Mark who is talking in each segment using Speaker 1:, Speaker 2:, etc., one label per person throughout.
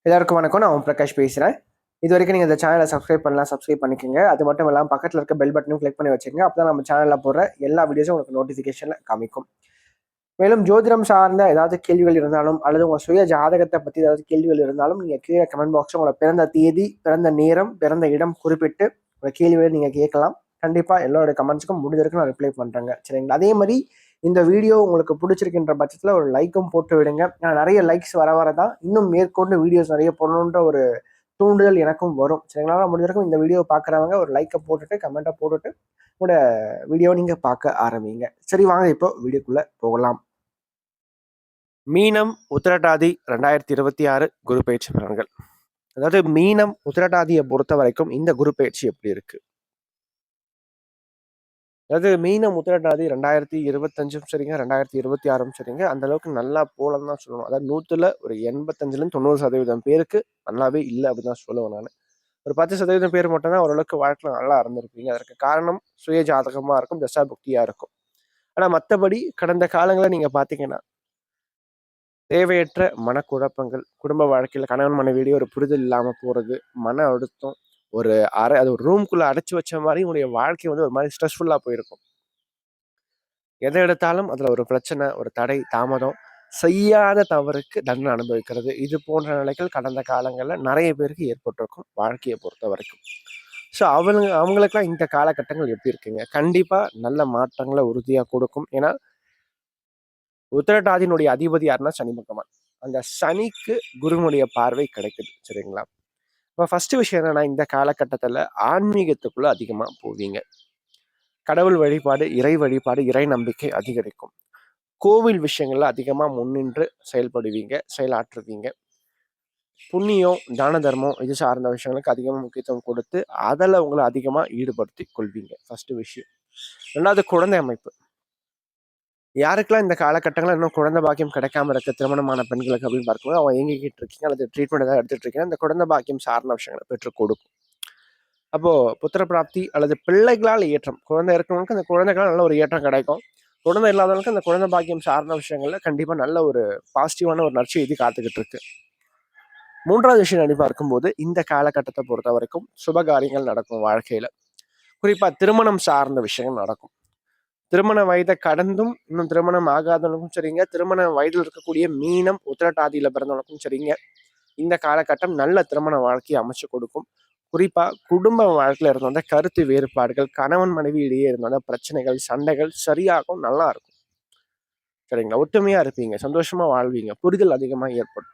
Speaker 1: எல்லாருக்கும் வணக்கம். நான் பிரகாஷ் பேசுகிறேன். இது வரைக்கும் நீங்கள் இந்த சேனலை சப்ஸ்கிரைப் பண்ணலாம், சப்ஸ்கிரைப் பண்ணிக்கோங்க. அது மட்டும் இல்லாமல் பக்கத்தில் இருக்க பெல் பட்டனும் கிளிக் பண்ணி வச்சுக்கோங்க. அப்போ தான் நம்ம சேனலில் போடுற எல்லா வீடியோஸும் உங்களுக்கு நோட்டிஃபிகேஷனில் காமிக்கும். மேலும் ஜோதிடம் சார்ந்த ஏதாவது கேள்விகள் இருந்தாலும் அல்லது உங்கள் சுய ஜாதகத்தை பற்றி ஏதாவது கேள்விகள் இருந்தாலும் நீங்கள் கீழே கமெண்ட் பாக்ஸில் உங்களை பிறந்த தேதி, பிறந்த நேரம், பிறந்த இடம் குறிப்பிட்டு உங்கள் கேள்விகளை நீங்கள் கேட்கலாம். கண்டிப்பாக எல்லோருடைய கமெண்ட்ஸுக்கும் முடிஞ்சிருக்கு நான் ரிப்ளை பண்ணுறேங்க. சரிங்களா? அதே மாதிரி இந்த வீடியோ உங்களுக்கு பிடிச்சிருக்கின்ற பட்சத்தில் ஒரு லைக்கும் போட்டு விடுங்க. நிறைய லைக்ஸ் வரதான் இன்னும் மேற்கொண்டு வீடியோஸ் நிறைய போடணுன்ற ஒரு தூண்டுதல் எனக்கும் வரும். சரிங்களா? முடிஞ்சிருக்கும் இந்த வீடியோ பார்க்குறவங்க ஒரு லைக்கை போட்டுட்டு கமெண்ட்டை போட்டுட்டு உங்களோட வீடியோ நீங்கள் பார்க்க ஆரம்பிங்க. சரி, வாங்க இப்போ வீடியோக்குள்ளே போகலாம். மீனம் உத்திரட்டாதி 2026 குரு பயிற்சி பலன்கள். அதாவது மீனம் உத்திரட்டாதியை பொறுத்த வரைக்கும் இந்த குரு பயிற்சி எப்படி இருக்கு? அதாவது மீனம் உத்திரட்டாதி 2025 சரிங்க, 2026 சரிங்க, அந்த அளவுக்கு நல்லா போலன்னு தான் சொல்லணும். அதாவது 100ல் ஒரு 85-90% பேருக்கு நல்லாவே இல்லை அப்படின்னு தான் சொல்லுவேன் நான். ஒரு 10% பேர் மட்டும்தான் ஓரளவுக்கு வாழ்க்கையில் நல்லா இருந்திருப்பீங்க. அதற்கு காரணம் சுய ஜாதகமாக இருக்கும், தசாபுக்தியாக இருக்கும். ஆனால் மற்றபடி கடந்த காலங்களில் நீங்கள் பார்த்தீங்கன்னா தேவையற்ற மனக்குழப்பங்கள், குடும்ப வாழ்க்கையில் கணவன் மனைவியிடையே ஒரு புரிதல் இல்லாமல் போகிறது, மன அழுத்தம், ஒரு அது ஒரு ரூம்குள்ளே அடைச்சி வச்ச மாதிரி உங்களுடைய வாழ்க்கை வந்து ஒரு மாதிரி ஸ்ட்ரெஸ்ஃபுல்லாக போயிருக்கும். எதை எடுத்தாலும் அதில் ஒரு பிரச்சனை, ஒரு தடை, தாமதம், செய்யாத தவறுக்கு தண்டனை அனுபவிக்கிறது, இது போன்ற நிலைகள் கடந்த காலங்களில் நிறைய பேருக்கு ஏற்பட்டிருக்கும் வாழ்க்கையை பொறுத்த வரைக்கும். ஸோ அவங்களுக்கெல்லாம் இந்த காலகட்டங்கள் எப்படி இருக்குங்க? கண்டிப்பாக நல்ல மாற்றங்களை உறுதியாக கொடுக்கும். ஏன்னா உத்திரட்டாதியினுடைய அதிபதி யாருன்னா சனி பகவான். அந்த சனிக்கு குருனுடைய பார்வை கிடைக்குது. சரிங்களா? இப்போ ஃபர்ஸ்ட் விஷயம் என்னன்னா, இந்த காலகட்டத்தில் ஆன்மீகத்துக்குள்ள அதிகமாக போவீங்க. கடவுள் வழிபாடு, இறை வழிபாடு, இறை நம்பிக்கை அதிகரிக்கும். கோவில் விஷயங்கள்ல அதிகமாக முன்னின்று செயல்படுவீங்க, செயலாற்றுவீங்க. புண்ணியம், தான தர்மம் இது சார்ந்த விஷயங்களுக்கு அதிகமாக முக்கியத்துவம் கொடுத்து அதில் உங்களை அதிகமாக ஈடுபடுத்தி கொள்வீங்க. ஃபர்ஸ்ட் விஷயம். ரெண்டாவது, குழந்தை அமைப்பு. யாருக்கெல்லாம் இந்த காலகட்டங்களில் இன்னும் குழந்தை பாக்கியம் கிடைக்காம இருக்க திருமணமான பெண்களுக்கு அப்படின்னு பார்க்கும்போது அவங்க எங்கிக்கிட்டு இருக்கீங்க அல்லது ட்ரீட்மெண்ட் ஏதாவது எடுத்துட்டு இருக்கீங்க, இந்த குழந்தை பாக்கியம் சார்ந்த விஷயங்களை பெற்றுக் கொடுக்கும். அப்போ புத்திர பிராப்தி அல்லது பிள்ளைகளால் ஏற்றம், குழந்தை இருக்கிறவங்களுக்கு அந்த குழந்தைகளால் நல்ல ஒரு ஏற்றம் கிடைக்கும். குழந்தை இல்லாதவங்களுக்கு அந்த குழந்தை பாக்கியம் சார்ந்த விஷயங்கள்ல கண்டிப்பா நல்ல ஒரு பாசிட்டிவான ஒரு நற்செய்தி காத்துக்கிட்டு இருக்கு. மூன்றாவது விஷயம் எப்படி பார்க்கும்போது இந்த காலகட்டத்தை பொறுத்த வரைக்கும் சுபகாரியங்கள் நடக்கும் வாழ்க்கையில. குறிப்பா திருமணம் சார்ந்த விஷயங்கள் நடக்கும். திருமண வயதை கடந்தும் இன்னும் திருமணம் ஆகாதவனுக்கும் சரிங்க, திருமண வயதில் இருக்கக்கூடிய மீனம் உத்திரட்டாதியில பிறந்தவனுக்கும் சரிங்க, இந்த காலகட்டம் நல்ல திருமண வாழ்க்கையை அமைச்சு கொடுக்கும். குறிப்பா குடும்ப வாழ்க்கையில இருந்த கருத்து வேறுபாடுகள், கணவன் மனைவி இடையே இருந்த பிரச்சனைகள், சண்டைகள் சரியாகும், நல்லா இருக்கும். சரிங்களா? ஒற்றுமையா இருப்பீங்க, சந்தோஷமா வாழ்வீங்க, புரிதல் அதிகமாக ஏற்படும்.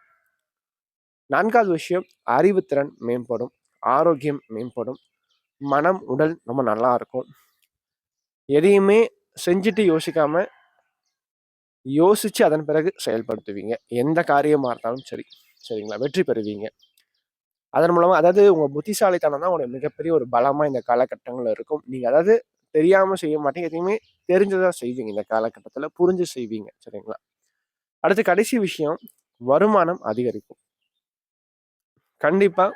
Speaker 1: நான்காவது விஷயம், அறிவுத்திறன் மேம்படும், ஆரோக்கியம் மேம்படும், மனம் உடல் ரொம்ப நல்லா இருக்கும். எதையுமே செஞ்சுட்டு யோசிக்காம யோசிச்சு அதன் பிறகு செயல்படுத்துவீங்க. எந்த காரியமா இருந்தாலும் சரி. சரிங்களா? வெற்றி பெறுவீங்க. அதன் மூலமா அதாவது உங்க புத்திசாலித்தனம் தான் உங்களுடைய மிகப்பெரிய ஒரு பலமா இந்த காலகட்டங்கள்ல இருக்கும். நீங்க அதாவது தெரியாம செய்ய மாட்டீங்க. எதையுமே தெரிஞ்சுதான் செய்வீங்க இந்த காலகட்டத்துல. புரிஞ்சு செய்வீங்க. சரிங்களா? அடுத்து கடைசி விஷயம், வருமானம் அதிகரிக்கும். கண்டிப்பா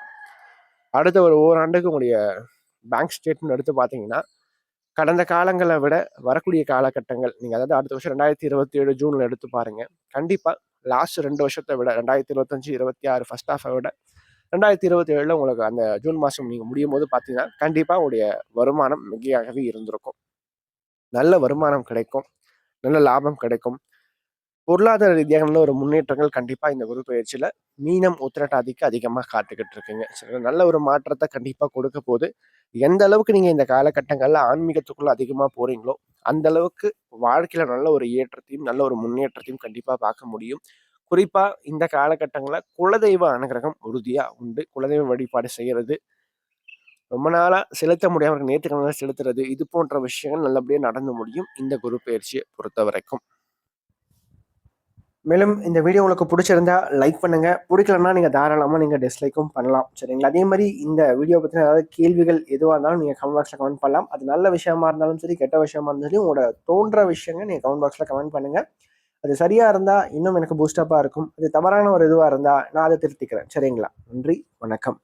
Speaker 1: அடுத்த ஒரு ஓராண்டுக்கு உங்களுடைய பேங்க் ஸ்டேட்மெண்ட் எடுத்து பார்த்தீங்கன்னா, கடந்த காலங்களை விட வரக்கூடிய காலகட்டங்கள் நீங்க அதாவது அடுத்த வருஷம் 2027 ஜூன்ல எடுத்து பாருங்க. கண்டிப்பா லாஸ்ட் 2 வருஷத்தை விட 2025, 26 ஃபர்ஸ்ட் ஹாஃபை விட 2027 உங்களுக்கு அந்த ஜூன் மாதம் நீங்கள் முடியும் போது பார்த்தீங்கன்னா கண்டிப்பாக உங்களுடைய வருமானம் மிகையாகவே இருந்திருக்கும். நல்ல வருமானம் கிடைக்கும், நல்ல லாபம் கிடைக்கும். பொருளாதார ரீதியாக நல்ல ஒரு முன்னேற்றங்கள் கண்டிப்பாக இந்த குரு பயிற்சியில் மீனம் உத்திரட்டாதிக்கு அதிகமாக காத்துக்கிட்டு இருக்குங்க. சரி, நல்ல ஒரு மாற்றத்தை கண்டிப்பாக கொடுக்க போது. எந்த அளவுக்கு நீங்கள் இந்த காலகட்டங்களில் ஆன்மீகத்துக்குள்ள அதிகமாக போறீங்களோ அந்த அளவுக்கு வாழ்க்கையில் நல்ல ஒரு ஏற்றத்தையும் நல்ல ஒரு முன்னேற்றத்தையும் கண்டிப்பாக பார்க்க முடியும். குறிப்பா இந்த காலகட்டங்களில் குலதெய்வ அனுகிரகம் உறுதியா உண்டு. குலதெய்வ வழிபாடு செய்யறது, ரொம்ப நாளா செலுத்த முடியாம நேர்த்திக்கடனை செலுத்துறது, இது போன்ற விஷயங்கள் நல்லபடியா நடந்து முடியும் இந்த குரு பயிற்சியை பொறுத்த வரைக்கும். மேலும் இந்த வீடியோ உங்களுக்கு பிடிச்சிருந்தா லைக் பண்ணுங்க, பிடிக்கலன்னா நீங்க தாராளமா நீங்க டிஸ்லைக்கும் பண்ணலாம். சரிங்களா? அதே மாதிரி இந்த வீடியோ பத்தின ஏதாவது கேள்விகள் எதுவாக இருந்தாலும் நீங்க கமெண்ட் பாக்ஸ்ல கமெண்ட் பண்ணலாம். அது நல்ல விஷயமா இருந்தாலும் சரி, கெட்ட விஷயமா இருந்தாலும் சரி, உங்களோட தோன்ற விஷயங்கள் நீங்க கமெண்ட் பாக்ஸ்ல கமெண்ட் பண்ணுங்க. அது சரியா இருந்தா இன்னும் எனக்கு பூஸ்டப்பா இருக்கும். அது தவறான ஒரு இதுவா இருந்தா நான் அதை திருத்திக்கிறேன். சரிங்களா? நன்றி, வணக்கம்.